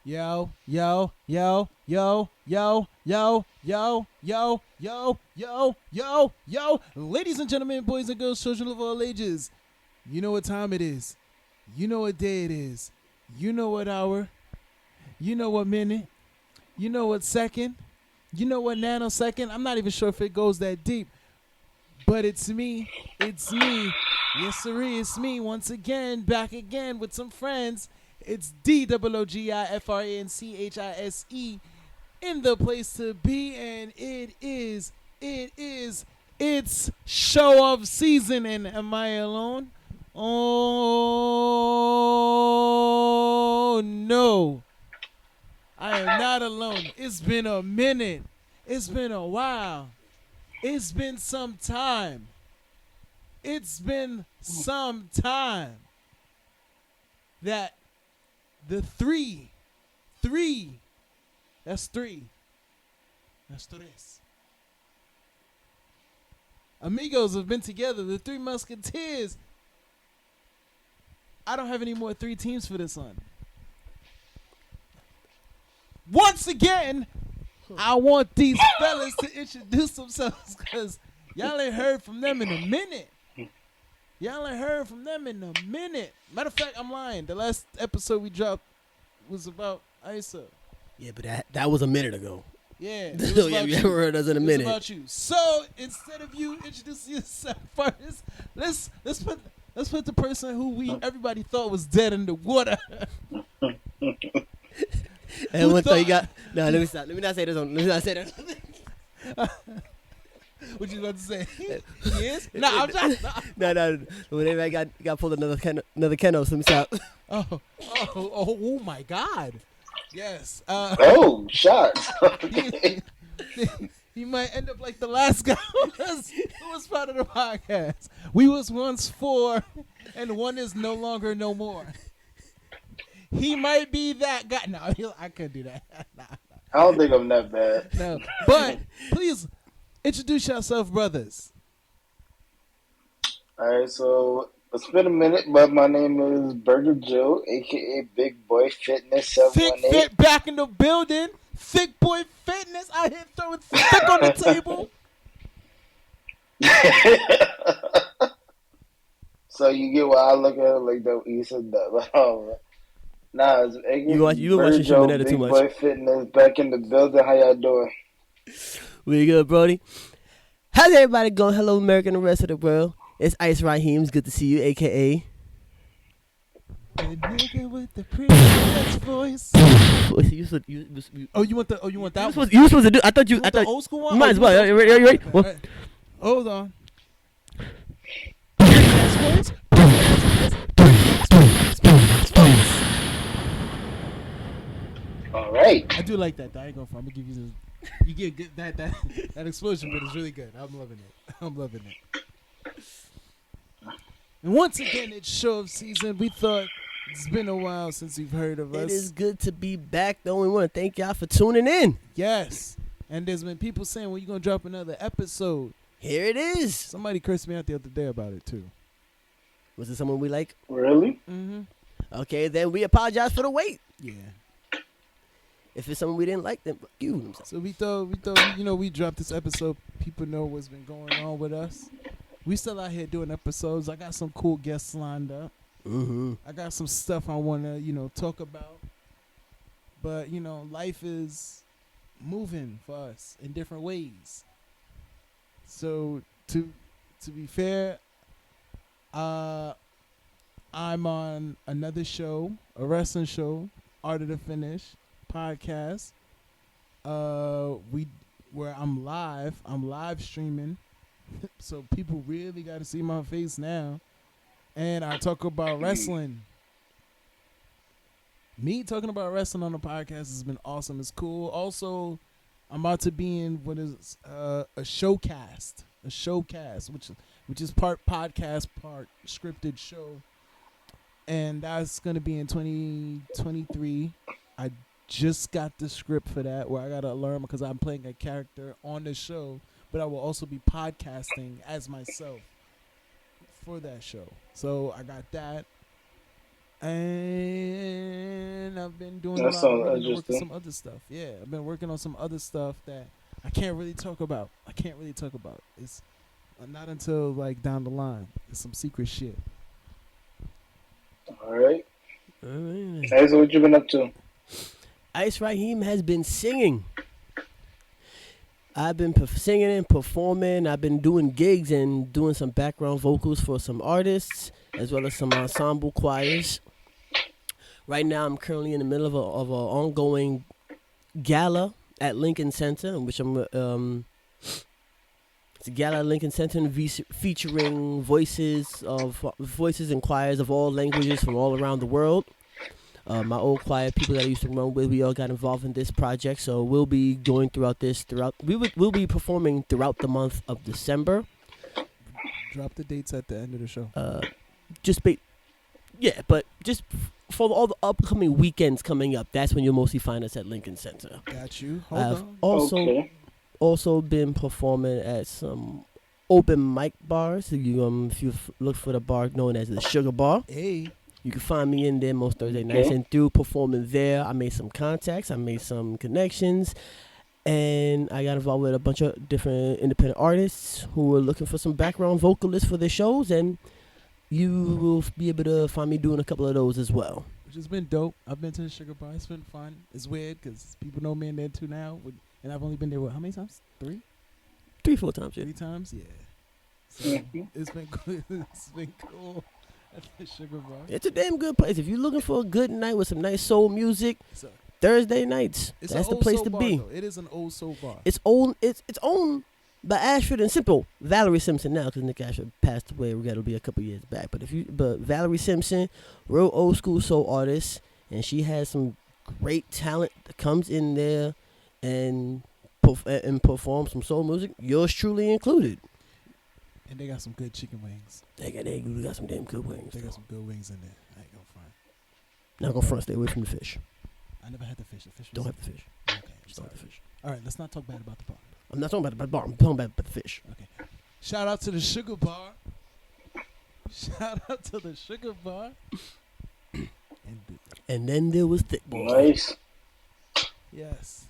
Yo, yo, yo, yo, yo, yo, yo, yo, yo, yo, yo, yo. Ladies and gentlemen, boys and girls, children of all ages, you know what time it is. You know what day it is. You know what hour. You know what minute. You know what second. You know what nanosecond. I'm not even sure if it goes that deep. But it's me. It's me. Yes, sir, it's me once again, back again with some friends. It's DOOGIFRANCHISE in the place to be, and it's show of season. And am I alone? Oh no, I am not alone. It's been a minute. It's been a while. It's been some time. It's been some time that the three, that's three, that's tres. Amigos have been together, the Three Musketeers. I don't have any more three teams for this one. Once again, I want these fellas to introduce themselves because y'all ain't heard from them in a minute. Matter of fact, I'm lying. The last episode we dropped was about ISO. Yeah, but that was a minute ago. Yeah. So yeah, you haven't heard us in a It was minute. about you. So instead of you introducing yourself first, let's put the person who everybody thought was dead in the water. And one thing you got. No, let me stop. Let me not say this. Let me not say that. What you about to say? He is? Nah, I'm just. No. Whenever I got pulled another Keno, so let me stop. Oh my God. Yes. Oh, shots. He might end up like the last guy who was part of the podcast. We was once four, and one is no longer no more. He might be that guy. No, I couldn't do that. Nah. I don't think I'm that bad. No, but please introduce yourself, brothers. All right, so it's been a minute, but my name is Burger Joe, aka Big Boy Fitness Thick 718. Fit back in the building. Thick Boy Fitness out here throwing thick on the table. So you get what I look at like the you said that. Nah, it's aka You been Burger watching Joe, Shumanetta too Big much. Boy Fitness back in the building. How y'all doing? We good, Brody? How's everybody going? Hello, America and the rest of the world. It's Ice Raheem. It's good to see you, a.k.a. The nigga with the pretty voice. You want that one? You were supposed to do. I thought you. You want the old school one? You might Oh, as you well. want You ready? You ready? the- Well, Alright. Hold on. All right. I do like that. I ain't gonna. I'm gonna give you the. You get good, that explosion, but it's really good. I'm loving it. And once again, it's show of season. We thought it's been a while since you've heard of us. it is good to be back, though. We want to thank y'all for tuning in. Yes. And there's been people saying, "When you gonna drop another episode?" Here it is. Somebody cursed me out the other day about it too. Was it someone we like? Really? Mm-hmm. Okay, then we apologize for the wait. Yeah. If it's someone we didn't like, then fuck you. So we thought, we dropped this episode. People know what's been going on with us. We still out here doing episodes. I got some cool guests lined up. Mm-hmm. I got some stuff I want to, talk about. But, life is moving for us in different ways. So to be fair, I'm on another show, a wrestling show, Art of the Finish podcast. Where I'm live streaming. So people really got to see my face now. And I talk about wrestling. Me talking about wrestling on the podcast has been awesome. It's cool. Also, I'm about to be in what is a showcast, which is part podcast, part scripted show. And that's going to be in 2023. I just got the script for that where I got to learn because I'm playing a character on the show, but I will also be podcasting as myself for that show. So I got that. And I've been doing a That lot of sounds reading and working interesting. some other stuff. Yeah, I've been working on some other stuff that I can't really talk about. It's not until like down the line. It's some secret shit. All right. Alright. Hey, so what you been up to? Ice Raheem has been singing. I've been singing and performing. I've been doing gigs and doing some background vocals for some artists as well as some ensemble choirs. Right now, I'm currently in the middle of a ongoing gala at Lincoln Center, in which it's a gala at Lincoln Center featuring voices and choirs of all languages from all around the world. My old choir people that I used to run with, we all got involved in this project, so we'll be going we'll be performing throughout the month of December. Drop the dates at the end of the show. But just for all the upcoming weekends coming up, that's when you'll mostly find us at Lincoln Center. Got you. Hold I've on. Okay. also been performing at some open mic bars. If you look for the bar known as the Sugar Bar, Hey. you can find me in there most Thursday Okay. nights. And through performing there, I made some contacts, I made some connections, and I got involved with a bunch of different independent artists who were looking for some background vocalists for their shows. And you will be able to find me doing a couple of those as well. Which has been dope. I've been to the Sugar Bar. It's been fun. It's weird because people know me in there too now. And I've only been there, how many times? 3? 3-4 times, yeah. 3 times? Yeah. So Mhm. it's been cool. It's been cool at the Sugar Bar. It's a damn good place. If you're looking for a good night with some nice soul music, So Thursday nights, it's that's an the old place soul to bar, be. though. It is an old soul bar. It's owned by Ashford and Simple. Valerie Simpson now, because Nick Ashford passed away. It'll be a couple years back. But Valerie Simpson, real old school soul artist, and she has some great talent that comes in there and performs some soul music. Yours truly included. And they got some good chicken wings. They got some damn good wings. They got some good wings in there. I ain't gonna front. Not gonna front. Stay away from the fish. I never had the fish. The fish was Don't have the fish. Okay, I'm Just sorry. don't have the fish. All right, let's not talk bad about the bar. I'm not talking about the bar. I'm talking about the fish. Okay. Shout out to the Sugar Bar. Shout out to the Sugar Bar. And then there was Thick Boy. Nice. Yes.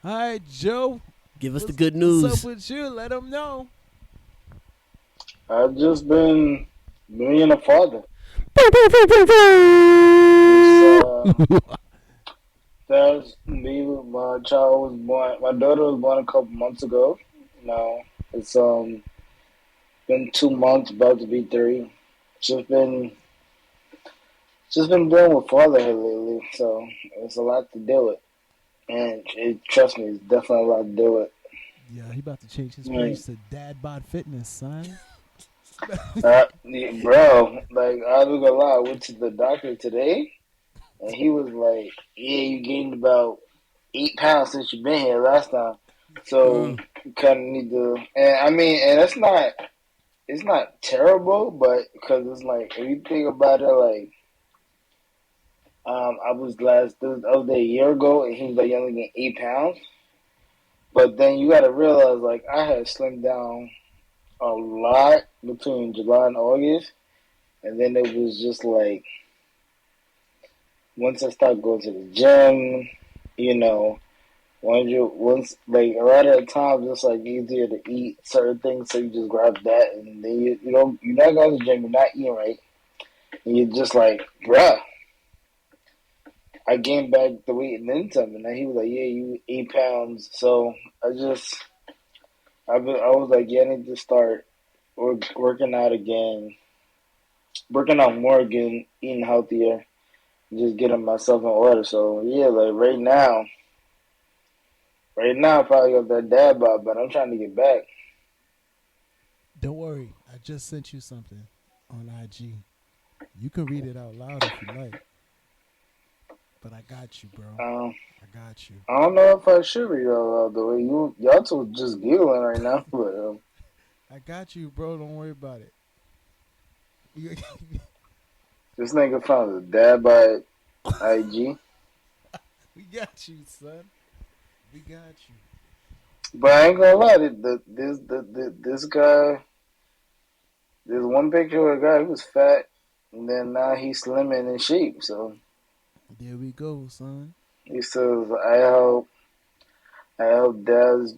Hi, Joe. Give us the What's- good news. What's up with you? Let them know. I've just been being a father. That's me. My child was born. My daughter was born a couple months ago. Now it's been 2 months, about to be 3. Just been dealing with fatherhood lately, so it's a lot to deal with. And trust me, it's definitely a lot to deal with. Yeah, he about to change his Right. page to Dad Bod Fitness, son. Yeah, bro, like I was gonna lie, I went to the doctor today, and he was like, "Yeah, you gained about 8 pounds since you've been here last time, so you kind of need to." And I mean, and it's not terrible, but because it's like if you think about it, like I was the other day a year ago, and he was like, "You only gained 8 pounds," but then you got to realize, like I had slimmed down a lot between July and August, and then it was just like once I started going to the gym, you know, once like a lot of the times it's like easier to eat certain things, so you just grab that, and then you're not going to the gym, you're not eating right, and you're just like, bruh, I gained back the weight and then some, and then he was like, yeah, you 8 pounds, so I was like, yeah, I need to start working out again, working out more again, eating healthier, just getting myself in order. So yeah, like right now, I probably got that dad bod, but I'm trying to get back. Don't worry, I just sent you something on IG. You can read it out loud if you like. But I got you, bro. I got you. I don't know if I should read all the way y'all two just giggling right now, but I got you, bro. Don't worry about it. this nigga found a dad bod IG. We got you, son. We got you. But I ain't gonna lie, this guy, there's one picture of a guy who was fat, and then now he's slim and in shape. So There we go, son. He says, I help dads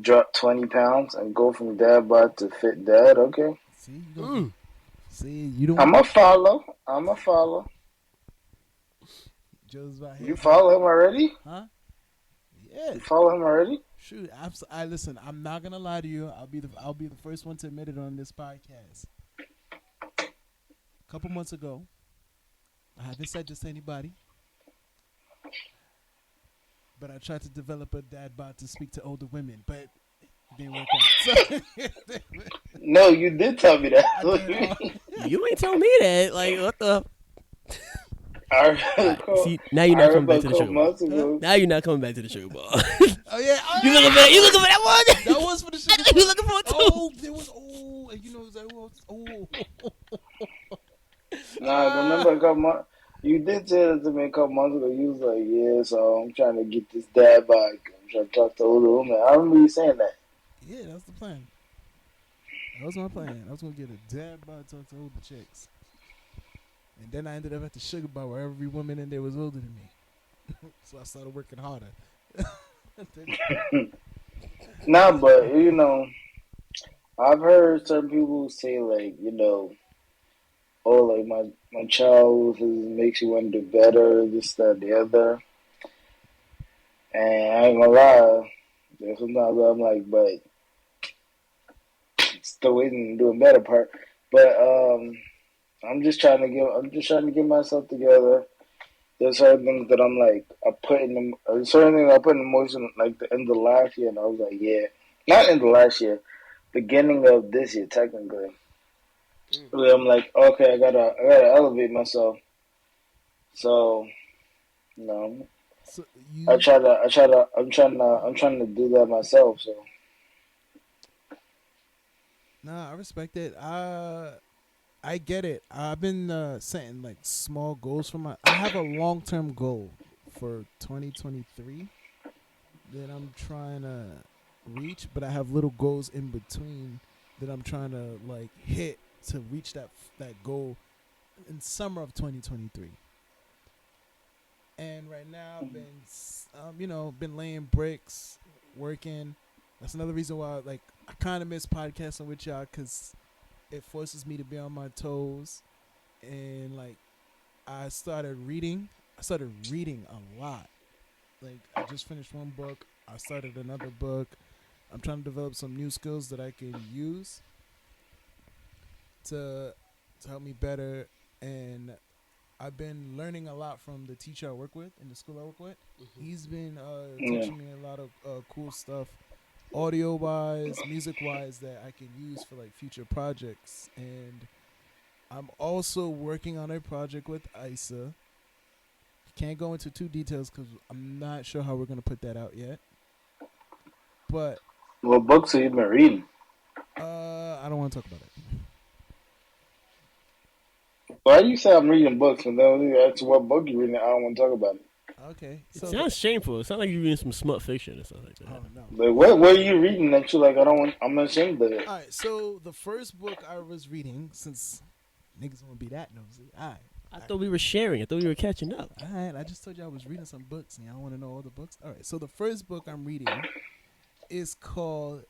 drop 20 pounds and go from dad bod to fit dad. Okay. See, you gonna get. Mm. See, you don't I'm want a follow. I'm a follow. Joe's right here. You follow him already? Huh? Yeah. You follow him already? Shoot, I listen. I'm not gonna lie to you. I'll be the first one to admit it on this podcast. A couple months ago, I haven't said this to anybody, but I tried to develop a dad bot to speak to older women, but it didn't work out. So, No, you did tell me that. I did. You ain't tell me that. Like, what the? I Alright, remember, see, now you're I not coming remember back a to the couple sugar months ball. ago. Now you're not coming back to the sugar ball. Oh yeah, You looking for that? You looking for that one? That was for the sugar. You looking for it too? Oh, there was. Oh, and you know that was. Oh. Nah, I remember a couple months. You did say that to me a couple months ago. You was like, yeah, so I'm trying to get this dad back. I'm trying to talk to older women. I remember you saying that. Yeah, that's the plan. That was my plan. I was gonna get a dad bod to talk to older chicks, and then I ended up at the sugar bar where every woman in there was older than me. So I started working harder. Nah, but, I've heard certain people say, like, oh, like, my child makes you want to do better, this, that, the other. And I ain't gonna lie. There's sometimes I'm like, but still waiting to do a better part. But I'm just trying to get myself together. There's certain things that I'm like certain things I put in motion like the end of last year, and I was like, yeah, not end of last year, beginning of this year technically. Where I'm like, okay, I gotta elevate myself. So, you know, So I'm trying to do that myself. So. nah, I respect it. I get it. I've been setting like small goals for my. I have a long term goal for 2023 that I'm trying to reach, but I have little goals in between that I'm trying to like hit to reach that goal in summer of 2023. And right now I've been been laying bricks, working. That's another reason why like I kind of miss podcasting with y'all because it forces me to be on my toes, and like I started reading a lot. Like I just finished one book, I started another book. I'm trying to develop some new skills that I can use to help me better, and I've been learning a lot from the teacher I work with in the school I work with. He's been Yeah. teaching me a lot of cool stuff, audio wise, music wise, that I can use for like future projects. And I'm also working on a project with Isa. Can't go into too details because I'm not sure how we're gonna put that out yet. But What books have you been reading? I don't want to talk about it. Why you say I'm reading books and then when you ask what book you reading? I don't want to talk about it. Okay, It so sounds shameful. It sounds like you're reading some smut fiction or something like that. oh no. Like what are you reading that you like? I'm ashamed of it. All right, so the first book I was reading, since niggas won't be that nosy. All right, I thought we were sharing. I thought we were catching up. all right. I just told you I was reading some books, and y'all want to know all the books. All right, so the first book I'm reading is called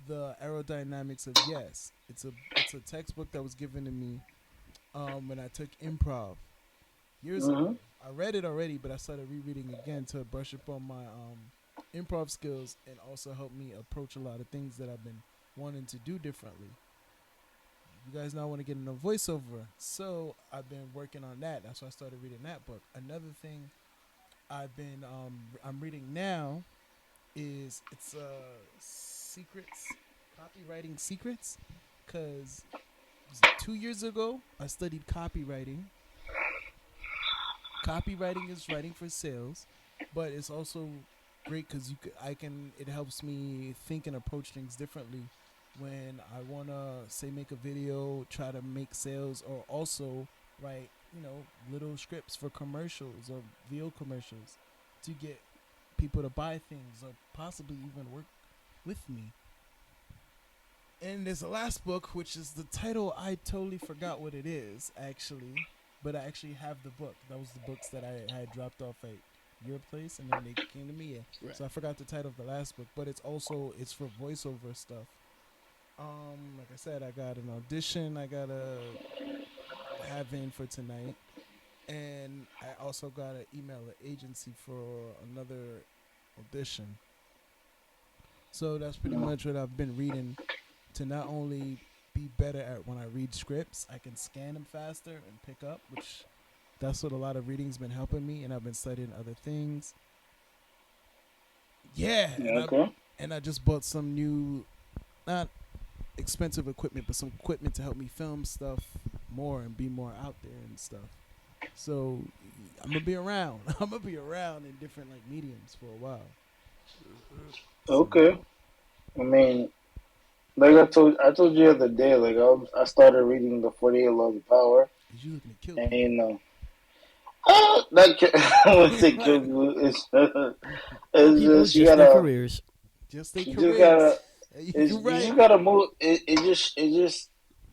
The Aerodynamics of Yes. It's a textbook that was given to me when I took improv years ago. I read it already, but I started rereading again to brush up on my improv skills and also help me approach a lot of things that I've been wanting to do differently. You guys now want to get into voiceover, so I've been working on that. That's why I started reading that book. Another thing I'm reading now is it's secrets, copywriting secrets, because 2 years ago I studied copywriting. Copywriting is writing for sales, but it's also great because it helps me think and approach things differently when I want to say make a video, try to make sales, or also write little scripts for commercials or VO commercials to get people to buy things or possibly even work with me. And there's a last book, which is the title I totally forgot what it is actually, but I actually have the book. That was the books that I had dropped off at your place, and then they came to me. Right. So I forgot the title of the last book, but it's for voiceover stuff. Like I said, I got an audition I gotta have in for tonight, and I also got to email an agency for another audition. So that's pretty Yeah. much what I've been reading to not only be better at when I read scripts, I can scan them faster and pick up, which that's what a lot of reading's been helping me, and I've been studying other things. Yeah, Okay. and I just bought some new, not expensive equipment, but some equipment to help me film stuff more and be more out there and stuff. So I'm gonna be around. I'm gonna be around in different like mediums for a while. So Okay. I mean, like I told you the other day, like I started reading the 48 Laws of Power, is you looking to kill and people? I would say kill Right. you. Kill It's people, just you just their gotta, careers. Just their you just careers. gotta, You're you right. just gotta move.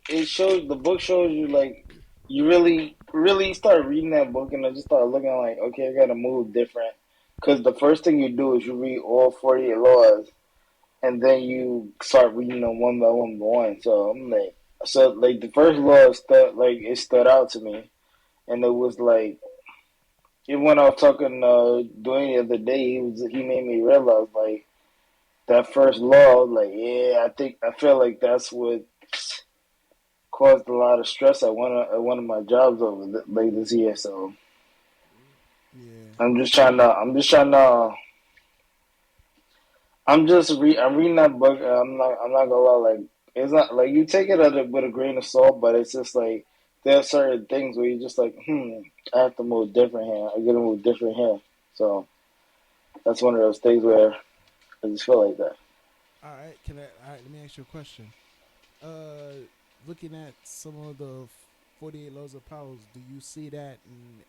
It shows the book shows you like you really start reading that book, and I just start looking like, okay, I gotta move different. Because the first thing you do is you read all 48 laws, and then you start reading them one by one by one. So I'm like, so like the first law it stood out to me, and it was like even when I was talking doing the other day, he made me realize like that first law, like yeah, I feel like that's what caused a lot of stress at one of my jobs like this year. So Yeah. I'm reading that book. And I'm not gonna lie, like it's not like you take it with a grain of salt, but it's just like there are certain things where you're just like, I have to move different here. I gotta move different here. So that's one of those things where I just feel like that. All right. Can I? All right. Let me ask you a question. Uh, Looking at some of the 48 laws of powers, do you see that in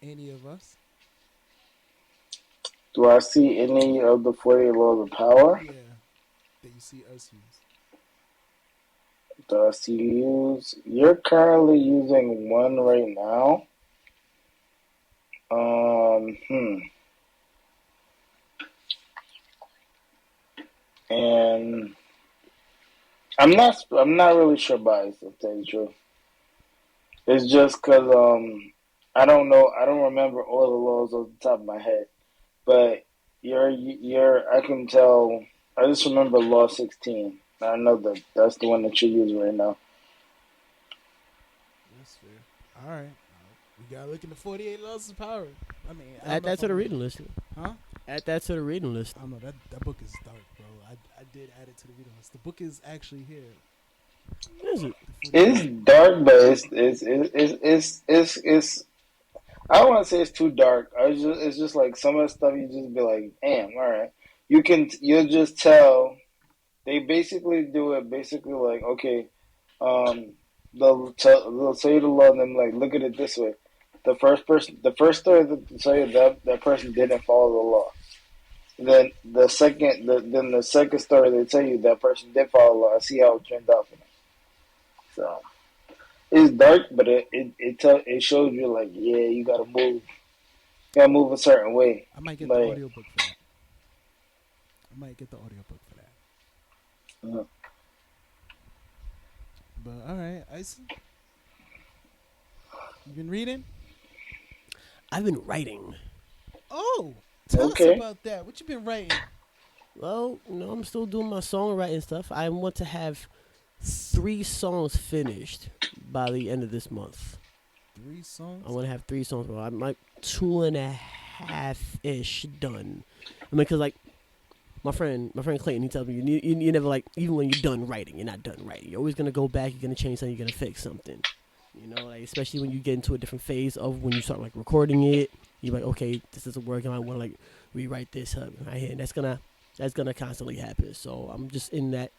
any of us? Do I see any of the 48 laws of power? Yeah, that you see us use. Do I see you use? You're currently using one right now. Um, hmm. And I'm not really sure biased to tell you the truth. It's just because I don't know, I don't remember all the laws off the top of my head. But I can tell. I just remember Law 16. I know that's the one that you're using right now. That's fair. All right. We gotta look into 48 laws of power. I mean, I don't Add know that if to I'm the gonna. reading list. Huh? Add that to the reading list. I don't know. That book is dark, bro. I did add it to the reading list. The book is actually here. Is it? The 48 It's laws. dark, but it's I don't want to say it's too dark. It's just like some of the stuff you just be like, damn, all right. You'll just tell. They basically do it basically like, okay, um, they'll say the law and then like look at it this way. The first story that they tell you that person didn't follow the law. Then the second story they tell you that person did follow the law. I see how it turned out for them. So it's dark, but it shows you like, yeah, you gotta move a certain way. I might get the Like, audiobook for that. I might get the audiobook for that. uh, But all right, Icy, you been reading? I've been writing. Oh, tell us okay, about that. What you been writing? Well, I'm still doing my songwriting stuff. I want to have 3 songs finished by the end of this month. 3 songs. I want to have 3 songs. Well, I'm like 2.5 ish done. I mean, because like my friend Clayton, he tells me you never like, even when you're done writing, you're not done writing. You're always gonna go back. You're gonna change something. You're gonna fix something. Like especially when you get into a different phase of when you start like recording it. You're like, okay, this isn't working. I want to like rewrite this up right here, and that's gonna constantly happen. So I'm just in that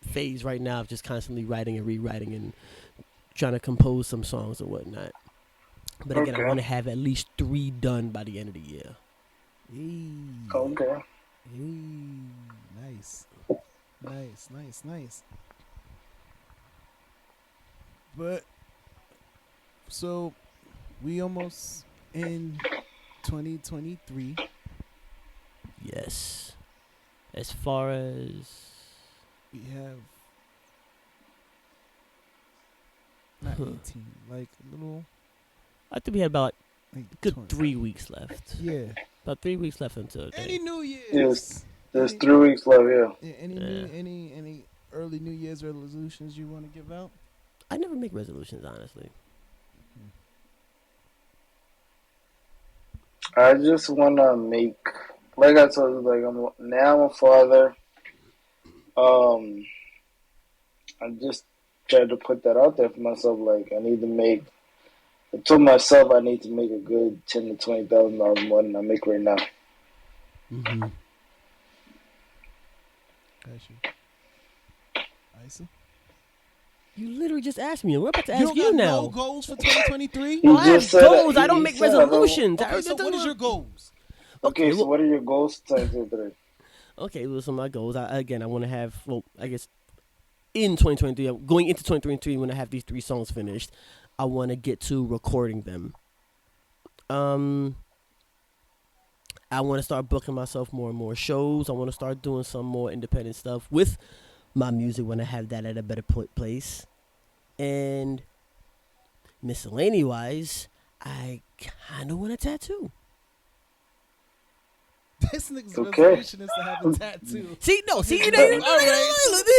phase right now of just constantly writing and rewriting and trying to compose some songs and whatnot. But again, I okay, want to have at least 3 done by the end of the year. Hey, okay. nice, nice. But so we almost in 2023. Yes. As far as We have not 18, like a little, I think we had about like good 20. 3 weeks left. Yeah. About 3 weeks left until Any day. New Year's? Yes. There's Any- 3 weeks left. Yeah. Yeah, any early New Year's resolutions you want to give out? I never make resolutions, honestly. I just wanna make, like I told you, like I'm a father. Um, I just tried to put that out there for myself. Like I need to make. I told myself I need to make a good $10,000 to $20,000 more than I make right now. Mm-hmm. Got you. Isa? You literally just asked me. We're about to You ask don't you got now. no goals for 2023? You I have just said goals. that- I don't you make said I don't- resolutions. I Okay, already so done what is my- your goals? Okay, Okay, so well- what are your goals for 2023? Okay, well, so my goals. I want to have. Well, I guess in 2023, going into 2023, when I have these 3 songs finished, I want to get to recording them. I want to start booking myself more and more shows. I want to start doing some more independent stuff with my music when I have that at a better place. And miscellany wise, I kind of want a tattoo. This nigga's Okay. resolution is to have a tattoo. See, no, see, Okay, you know, all you're right.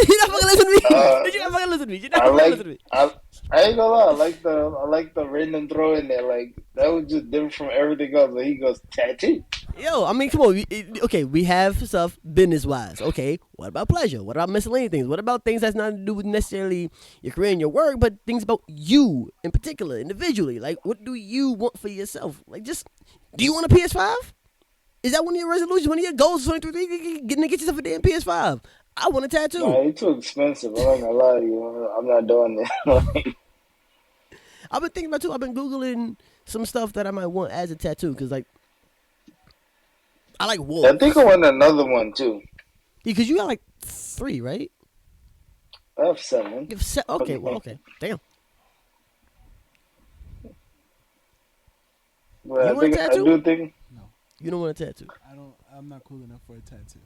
not fucking listening to me. Uh, You're not fucking listening to me. You're I not fucking like. listening to me. I ain't gonna lie. I like the random throw in there. Like that was just different from everything else. Like he goes tattoo. Yo, I mean, come on. Okay, we have stuff business-wise. Okay, what about pleasure? What about miscellaneous things? What about things that's not to do with necessarily your career and your work, but things about you in particular, individually? Like, what do you want for yourself? Like, just, do you want a PS5? Is that one of your resolutions? One of your goals for 2023? Getting to get yourself a damn PS5. I want a tattoo. Nah, it's too expensive. I'm not gonna lie to you. I'm not doing that. I've been thinking about too. I've been Googling some stuff that I might want as a tattoo because, like, I like wolves. I think I want another one too. Because you got like 3, right? I have 7. You have okay, well, okay. Damn. But You I want a think I tattoo? do think. You don't want a tattoo. I'm not cool enough for a tattoo.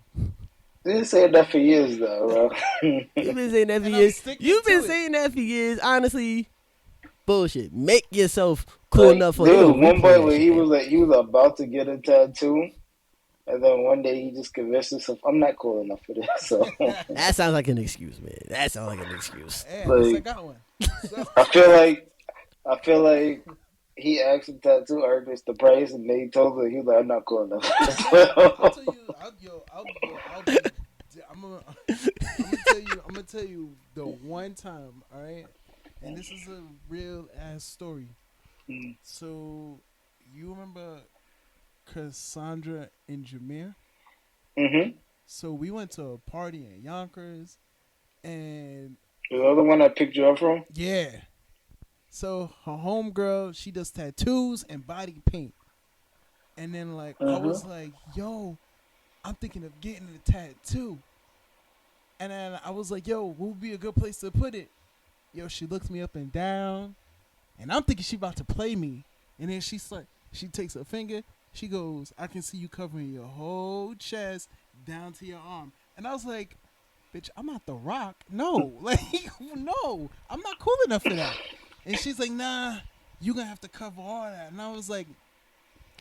They been saying that for years though, bro. You've been saying that for And I'm years. sticking You've to been it. saying that for years. Honestly, bullshit. Make yourself cool Like, enough for there yo, was we one play boy that where shit, he man. was like he was about to get a tattoo, and then one day he just convinced himself, "I'm not cool enough for this." So That sounds like an excuse, man. That sounds like an excuse. Hey, at least I Like- got one. I feel like he asked the tattoo artist the price, and they told him he was like, "I'm not cool enough." I'll tell you, I'm gonna tell you the one time, all right? And this is a real ass story. Mm. So, you remember Cassandra and Jameer? Mhm. So we went to a party in Yonkers, and The other one I picked you up from. yeah. So her homegirl, she does tattoos and body paint. And then like I was like, yo, I'm thinking of getting a tattoo. And then I was like, yo, what would be a good place to put it? Yo, she looks me up and down. And I'm thinking she about to play me. And then she's like, she takes her finger, she goes, I can see you covering your whole chest down to your arm. And I was like, bitch, I'm not The Rock. No, like, no, I'm not cool enough for that. And she's like, nah, you gonna have to cover all that. And I was like,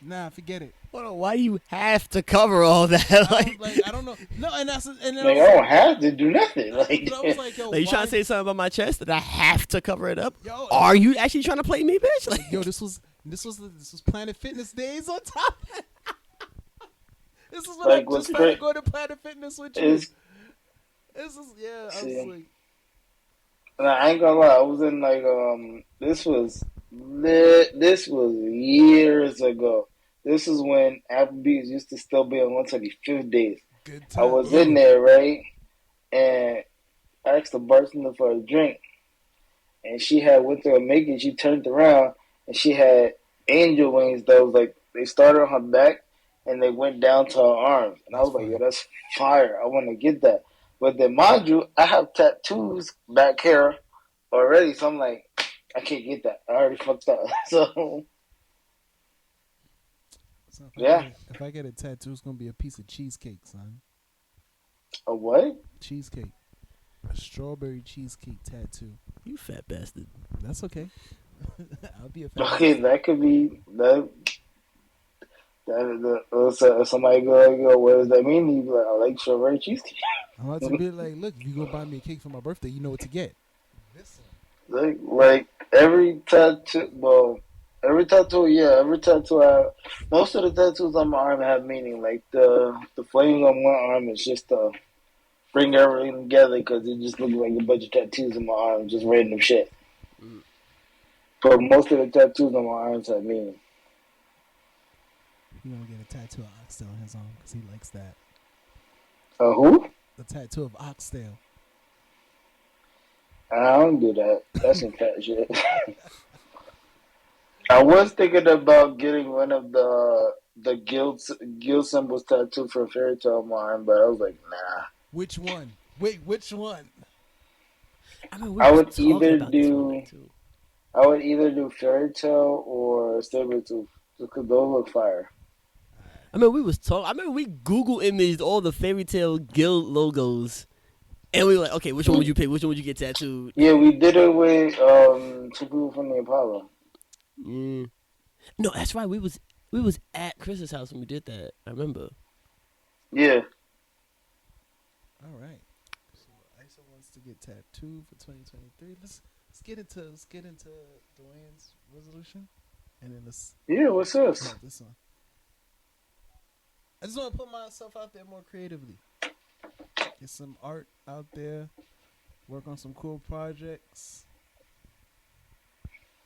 nah, forget it. Hold on, why do you have to cover all that? I don't know. No, and that's and then Like, I I was don't have to do nothing. Like, I was like, yo, Like, you trying why- to say something about my chest that I have to cover it up? Yo, Are you actually trying to play me, bitch? Like, yo, this was Planet Fitness days on top. This is when Like, I what's just started great going to Planet Fitness with you. it's, This is I See. was like, and I ain't gonna lie, I was in like this was years ago. This is when Applebee's used to still be on 125th days. good I time. was in there, right, and I asked the bartender for a drink, and she had went to make it. She turned around and she had angel wings that was like they started on her back and they went down to her arms, and I was like, "Yo, that's fire! I want to get that." But then, mind you, I have tattoos back here already, so I'm like, I can't get that. I already fucked up. So So Yeah. if I get a tattoo, it's gonna be a piece of cheesecake, son. A what? Cheesecake. A strawberry cheesecake tattoo. You fat bastard. That's okay. I'll be a fat Okay, bastard. that could be that. So somebody go, what does that mean? You be like, I like strawberry cheesecake. I'm about to be like, look, if you go buy me a cake for my birthday, you know what to get. This Like every tattoo, well, every tattoo. Most of the tattoos on my arm have meaning. Like the flames on one arm is just to bring everything together because it just looks like a bunch of tattoos on my arm, just random shit. Mm. But most of the tattoos on my arms have meaning. He gonna get a tattoo of oxtail on his arm because he likes that. Who? The tattoo of oxtail. I don't do that. That's some fat shit. I was thinking about getting one of the guild symbols tattoo for Fairy Tale on my arm, but I was like, nah. Which one? Wait, which one? I mean, we I was would talking either about this one do night too. I would either do Fairy Tale or Sabretooth because those look fire. I mean, we was talking. I mean, we Google imaged all the Fairy Tale guild logos, and we were like, okay, which one would you pick? Which one would you get tattooed? Yeah, we did it with two people from the Apollo. Mm. No, that's right. We was at Chris's house when we did that. I remember. Yeah. All right. So ISO wants to get tattooed for 2023. Let's get into Dwayne's resolution, and then let's Yeah, what's this? have this on. I just want to put myself out there more creatively. Get some art out there. Work on some cool projects.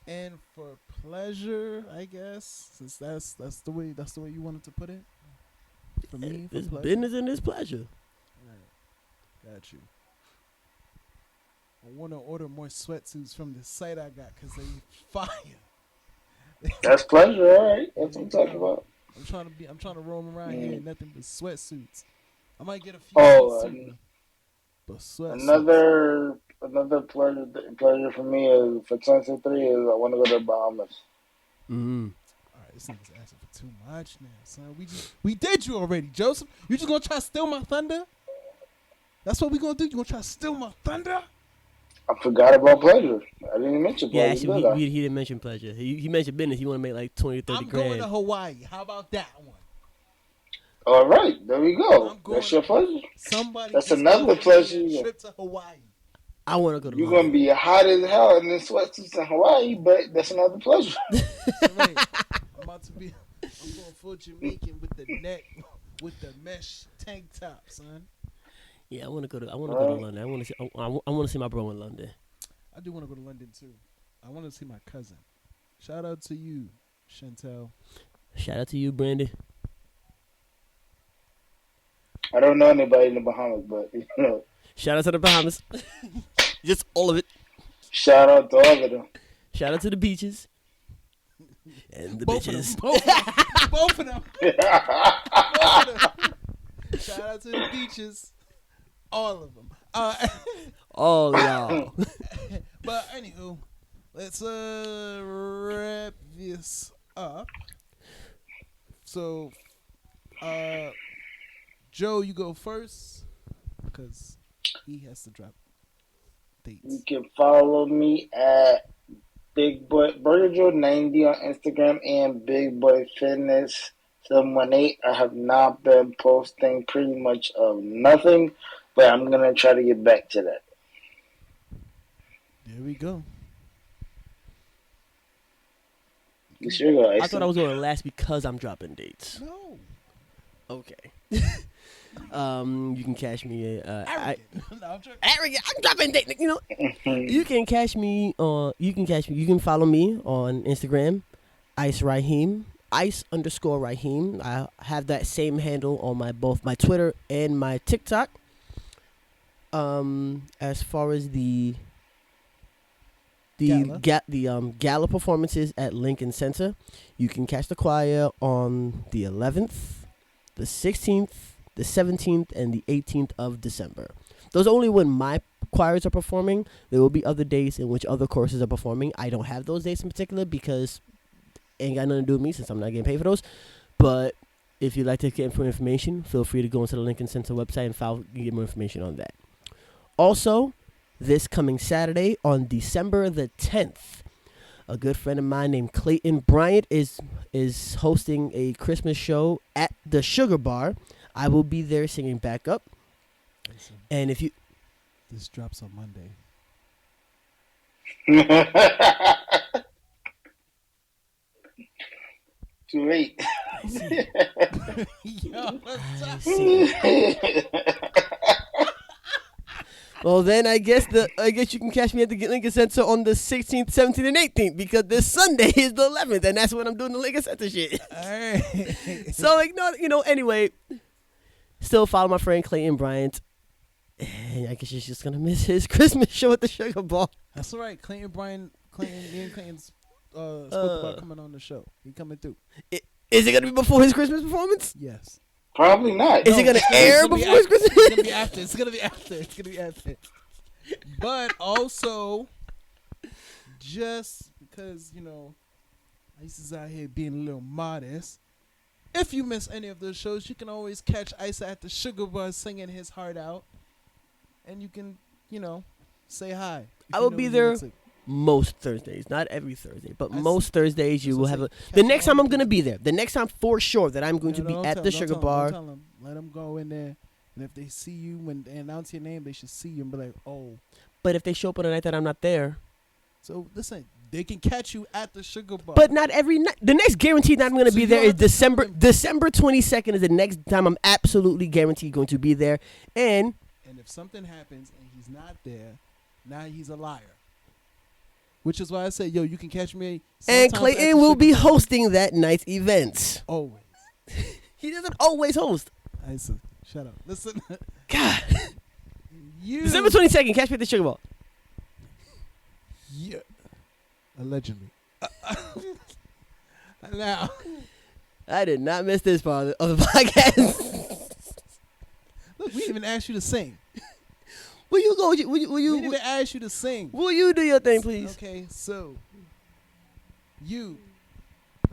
And for pleasure, I guess, since that's the way you wanted to put it. For me, for This pleasure. business and this pleasure. Right. Got you. I want to order more sweatsuits from the site I got because they fire. That's pleasure, all right. That's what I'm talking about. I'm trying to roam around here in nothing but sweatsuits. I might get a few sweatsuits, but sweatsuits. Another pleasure for me is for 2023 is I want to go to the Bahamas. Mm-hmm. All right, this nigga's asking for too much now, son. We did you already, Joseph. You just gonna try to steal my thunder? That's what we gonna do. You gonna try to steal my thunder? I forgot about pleasure. I didn't mention Yeah, pleasure. actually, did I? he didn't mention pleasure. He mentioned business. He want to make like 20 30 I'm grand. going to Hawaii. How about that one? All right, there we go. I'm going- That's your pleasure. Somebody. That's just another go with pleasure me on a you trip to Hawaii. I want to go to You're London. gonna be hot as hell in this sweatsuits in Hawaii, but that's another pleasure. That's right. I'm going full Jamaican with the net, with the mesh tank top, son. Yeah, I want to go to London. I want to see. I want to see my bro in London. I do want to go to London too. I want to see my cousin. Shout out to you, Chantel. Shout out to you, Brandy. I don't know anybody in the Bahamas, but you know, Shout out to the Bahamas. Just all of it. shout out to all of them. Shout out to the beaches and the bitches. Both of them. Both of them. Shout out to the beaches. All of them. All y'all. But anywho, let's wrap this up. So, Joe, you go first because he has to drop dates. You can follow me at Big Boy Burger Joe 90 on Instagram and Big Boy Fitness 718. I have not been posting pretty much of nothing, but I'm gonna try to get back to that. There we go. You sure go, I thought I was going to last because I'm dropping dates. No. Okay. You can catch me. Arrogant. No, I'm joking. Arrogant. I'm dropping dates. You know. You can catch me on. You can follow me on Instagram, Ice Raheem. Ice_Raheem. I have that same handle on both my Twitter and my TikTok. As far as the gala performances at Lincoln Center, you can catch the choir on the 11th, the 16th, the 17th, and the 18th of December. Those are only when my choirs are performing. There will be other days in which other choruses are performing. I don't have those dates in particular because it ain't got nothing to do with me since I'm not getting paid for those. But if you'd like to get more information, feel free to go into the Lincoln Center website and get more information on that. Also, this coming Saturday on December the 10th, a good friend of mine named Clayton Bryant is hosting a Christmas show at the Sugar Bar. I will be there singing backup. Listen, And if you... this drops on Monday. Too late. Yo, what's up? Well, then I guess you can catch me at the Lincoln Center on the 16th, 17th, and 18th because this Sunday is the 11th, and that's when I'm doing the Lincoln Center shit. All right. So, anyway, still follow my friend Clayton Bryant. And I guess you're just going to miss his Christmas show at the Sugar Bar. That's all right. Me and Clayton's spoke about coming on the show. He coming through. Is it going to be before his Christmas performance? Yes. Probably not. Is it going to air before his Christmas? It's gonna be after. It's gonna be after. But also, just because Ice is out here being a little modest. If you miss any of those shows, you can always catch Ice at the Sugar Bar singing his heart out, and you can say hi. I will be there most Thursdays, not every Thursday, but most Thursdays you will have the next time I'm going to be there. The next time for sure that I'm going to be at the Sugar Bar. Let them go in there, and if they see you when they announce your name, they should see you and be like, oh. But if they show up on the night that I'm not there. So listen, they can catch you at the Sugar Bar. But not every night. The next guaranteed night I'm going to be there is December 22nd is the next time I'm absolutely guaranteed going to be there. And if something happens and he's not there, now he's a liar. Which is why I say, you can catch me. And Clayton will be hosting that night's events. Always. He doesn't always host. I said, shut up. Listen. God. December 22nd, catch me at the Sugar Bar. Yeah. Allegedly. Now. I did not miss this part of the podcast. Look, we didn't even asked you to sing. Will you go? We didn't even ask you to sing. Will you do your thing, please? Okay, so you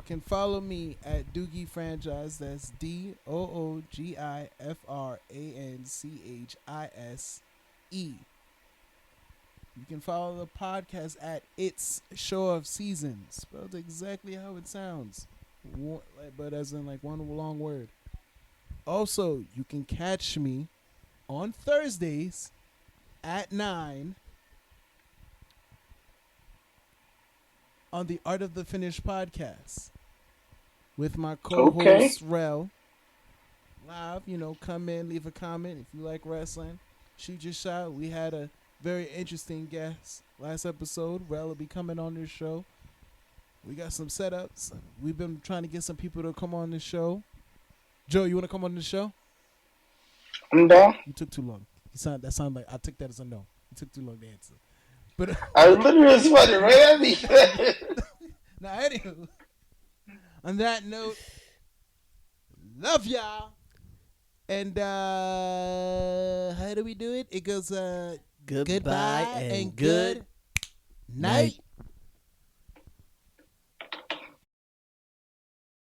can follow me at Doogie Franchise. That's DOOGIFRANCHISE. You can follow the podcast at It's Show of Seasons, spelled exactly how it sounds, but as in like one long word. Also, you can catch me on Thursdays at 9 on the Art of the Finish podcast with my co-host Rel. Live, come in, leave a comment if you like wrestling. Shoot your shot. We had a very interesting guest last episode. Rel will be coming on this show. We got some setups. We've been trying to get some people to come on the show. Joe, you want to come on the show? I'm down. You took too long. That sounded like I took that as a no. You took too long to answer. But I literally responded right at me. Now, anywho, on that note, love y'all. And how do we do it? It goes goodbye and good night.